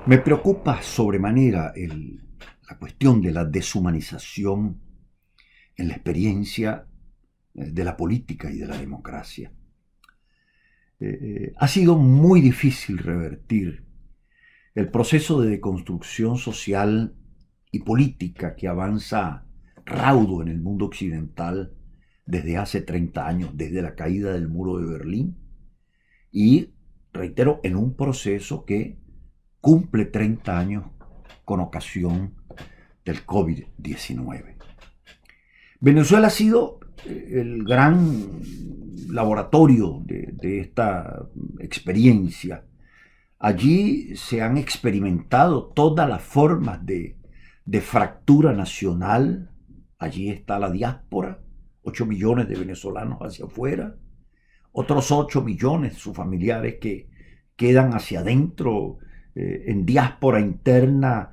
Me preocupa sobremanera la cuestión de la deshumanización en la experiencia de la política y de la democracia. Ha sido muy difícil revertir el proceso de deconstrucción social y política que avanza raudo en el mundo occidental desde hace 30 años, desde la caída del muro de Berlín, y, reitero, en un proceso que cumple 30 años con ocasión del COVID-19. Venezuela ha sido el gran laboratorio de esta experiencia. Allí se han experimentado todas las formas de fractura nacional. Allí está la diáspora, 8 millones de venezolanos hacia afuera, otros 8 millones sus familiares que quedan hacia adentro en diáspora interna,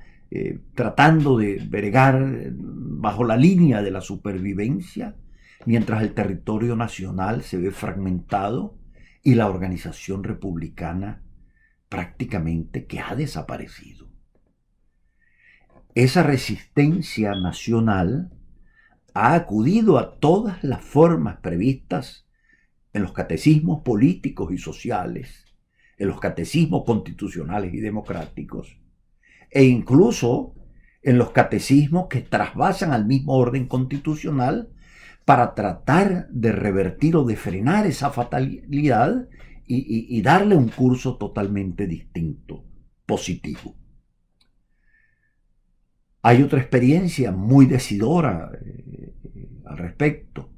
tratando de bregar bajo la línea de la supervivencia, mientras el territorio nacional se ve fragmentado y la organización republicana prácticamente que ha desaparecido. Esa resistencia nacional ha acudido a todas las formas previstas en los catecismos políticos y sociales, en los catecismos constitucionales y democráticos, e incluso en los catecismos que trasvasan al mismo orden constitucional para tratar de revertir o de frenar esa fatalidad y darle un curso totalmente distinto, positivo. Hay otra experiencia muy decidora al respecto.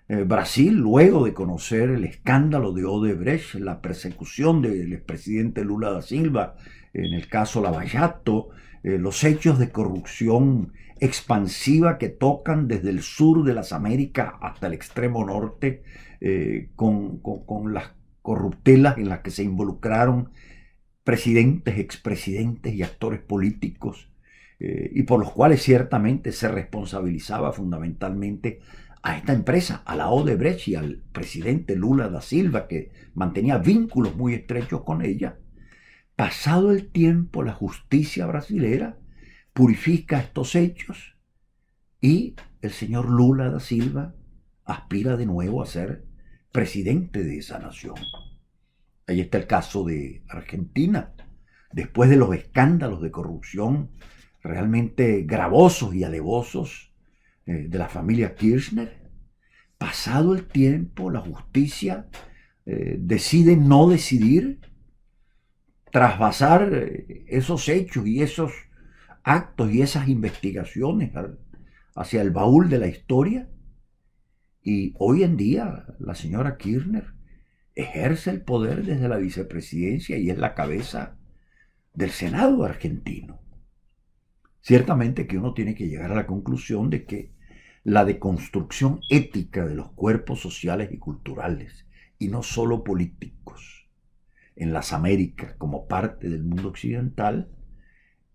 Brasil, luego de conocer el escándalo de Odebrecht, la persecución del expresidente Lula da Silva, en el caso Lava Jato, los hechos de corrupción expansiva que tocan desde el sur de las Américas hasta el extremo norte, con las corruptelas en las que se involucraron presidentes, expresidentes y actores políticos, y por los cuales ciertamente se responsabilizaba fundamentalmente a esta empresa, a la Odebrecht y al presidente Lula da Silva, que mantenía vínculos muy estrechos con ella. Pasado el tiempo, la justicia brasilera purifica estos hechos y el señor Lula da Silva aspira de nuevo a ser presidente de esa nación. Ahí está el caso de Argentina. Después de los escándalos de corrupción realmente gravosos y alevosos de la familia Kirchner, pasado el tiempo, la justicia decide no decidir, trasvasar esos hechos y esos actos y esas investigaciones hacia el baúl de la historia. Y hoy en día la señora Kirchner ejerce el poder desde la vicepresidencia y es la cabeza del Senado argentino. Ciertamente que uno tiene que llegar a la conclusión de que la deconstrucción ética de los cuerpos sociales y culturales, y no solo políticos, en las Américas como parte del mundo occidental,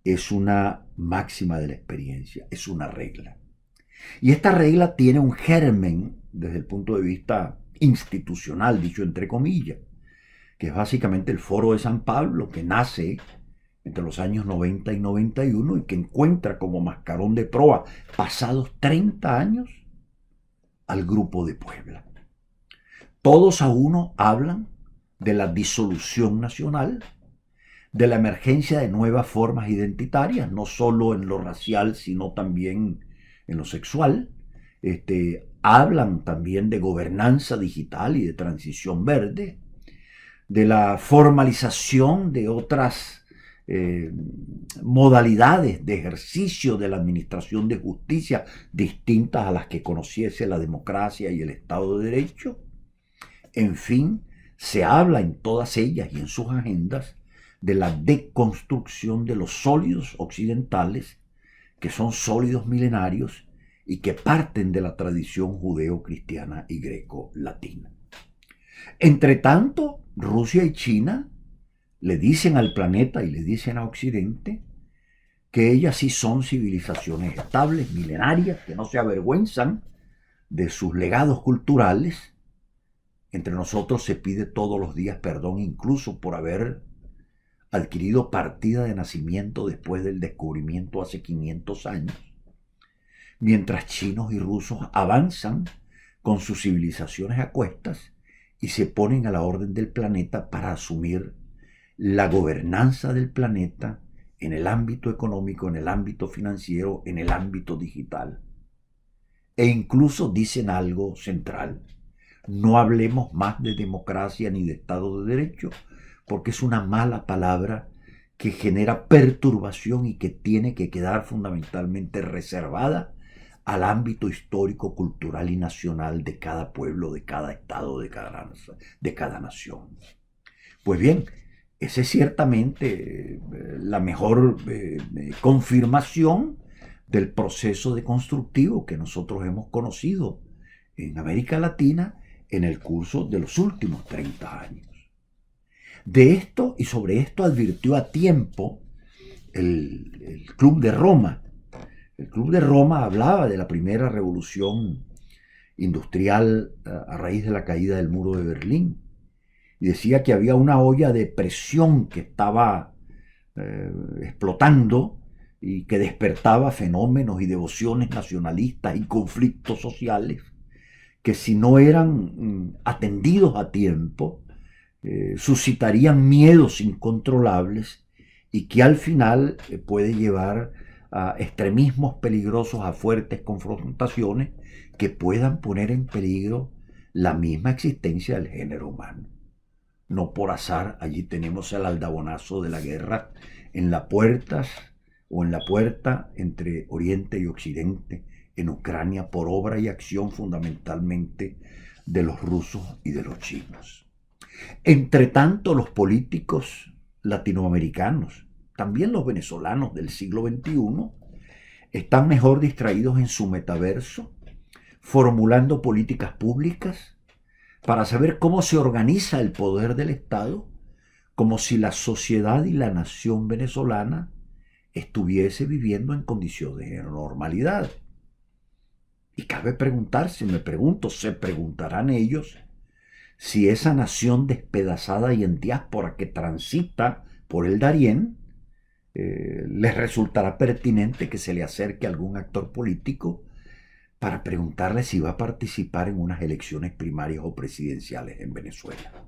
es una máxima de la experiencia, es una regla. Y esta regla tiene un germen desde el punto de vista institucional, dicho entre comillas, que es básicamente el Foro de San Pablo, que nace entre los años 90 y 91 y que encuentra como mascarón de proa, pasados 30 años, al Grupo de Puebla. Todos a uno hablan de la disolución nacional, de la emergencia de nuevas formas identitarias, no solo en lo racial, sino también en lo sexual. Hablan también de gobernanza digital y de transición verde, de la formalización de otras modalidades de ejercicio de la administración de justicia distintas a las que conociese la democracia y el Estado de Derecho. En fin, se habla en todas ellas y en sus agendas de la deconstrucción de los sólidos occidentales, que son sólidos milenarios y que parten de la tradición judeo-cristiana y greco-latina. Entre tanto, Rusia y China le dicen al planeta y le dicen a Occidente que ellas sí son civilizaciones estables, milenarias, que no se avergüenzan de sus legados culturales. Entre nosotros se pide todos los días perdón incluso por haber adquirido partida de nacimiento después del descubrimiento hace 500 años, mientras chinos y rusos avanzan con sus civilizaciones a cuestas y se ponen a la orden del planeta para asumir la gobernanza del planeta en el ámbito económico, en el ámbito financiero, en el ámbito digital. E incluso dicen algo central: no hablemos más de democracia ni de Estado de Derecho, porque es una mala palabra que genera perturbación y que tiene que quedar fundamentalmente reservada al ámbito histórico, cultural y nacional de cada pueblo, de cada estado, de cada nación. Pues bien, esa es ciertamente la mejor confirmación del proceso deconstructivo que nosotros hemos conocido en América Latina en el curso de los últimos 30 años. De esto y sobre esto advirtió a tiempo el Club de Roma. El Club de Roma hablaba de la primera revolución industrial a raíz de la caída del muro de Berlín y decía que había una olla de presión que estaba explotando y que despertaba fenómenos y devociones nacionalistas y conflictos sociales que, si no eran atendidos a tiempo, suscitarían miedos incontrolables y que al final puede llevar a extremismos peligrosos, a fuertes confrontaciones que puedan poner en peligro la misma existencia del género humano. No por azar, allí tenemos el aldabonazo de la guerra en las puertas o en la puerta entre Oriente y Occidente en Ucrania, por obra y acción fundamentalmente de los rusos y de los chinos. Entre tanto, los políticos latinoamericanos, también los venezolanos del siglo XXI, están mejor distraídos en su metaverso, formulando políticas públicas para saber cómo se organiza el poder del Estado, como si la sociedad y la nación venezolana estuviese viviendo en condiciones de normalidad. Y cabe preguntarse, me pregunto, se preguntarán ellos, si esa nación despedazada y en diáspora que transita por el Darién, les resultará pertinente que se le acerque a algún actor político para preguntarle si va a participar en unas elecciones primarias o presidenciales en Venezuela.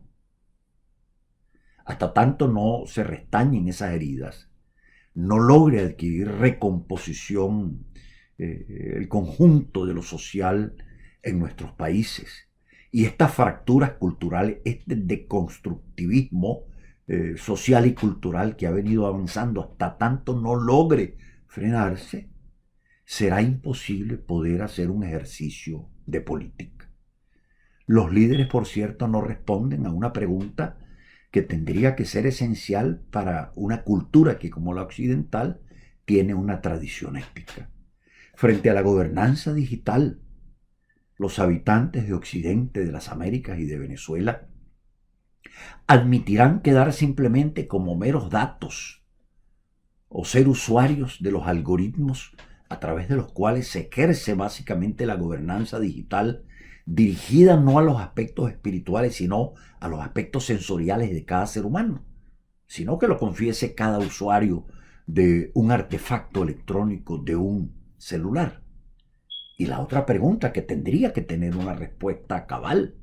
Hasta tanto no se restañen esas heridas, no logre adquirir recomposición el conjunto de lo social en nuestros países, y estas fracturas culturales, este deconstructivismo social y cultural que ha venido avanzando, hasta tanto no logre frenarse, será imposible poder hacer un ejercicio de política. Los líderes, por cierto, no responden a una pregunta que tendría que ser esencial para una cultura que, como la occidental, tiene una tradición ética. Frente a la gobernanza digital, los habitantes de Occidente, de las Américas y de Venezuela admitirán quedar simplemente como meros datos o ser usuarios de los algoritmos a través de los cuales se ejerce básicamente la gobernanza digital, dirigida no a los aspectos espirituales, sino a los aspectos sensoriales de cada ser humano, sino que lo confiese cada usuario de un artefacto electrónico, de un celular. Y la otra pregunta que tendría que tener una respuesta cabal: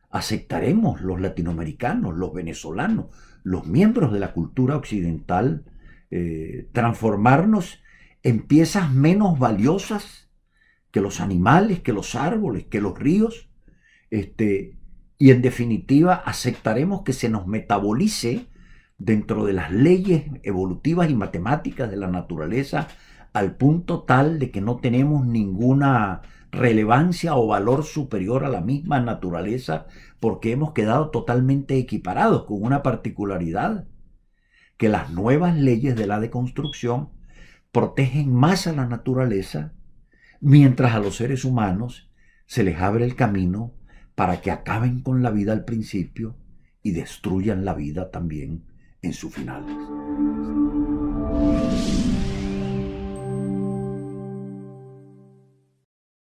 ¿aceptaremos los latinoamericanos, los venezolanos, los miembros de la cultura occidental, transformarnos en piezas menos valiosas que los animales, que los árboles, que los ríos? Y en definitiva, ¿aceptaremos que se nos metabolice dentro de las leyes evolutivas y matemáticas de la naturaleza al punto tal de que no tenemos ninguna relevancia o valor superior a la misma naturaleza, porque hemos quedado totalmente equiparados, con una particularidad: que las nuevas leyes de la deconstrucción protegen más a la naturaleza, mientras a los seres humanos se les abre el camino para que acaben con la vida al principio y destruyan la vida también en sus finales?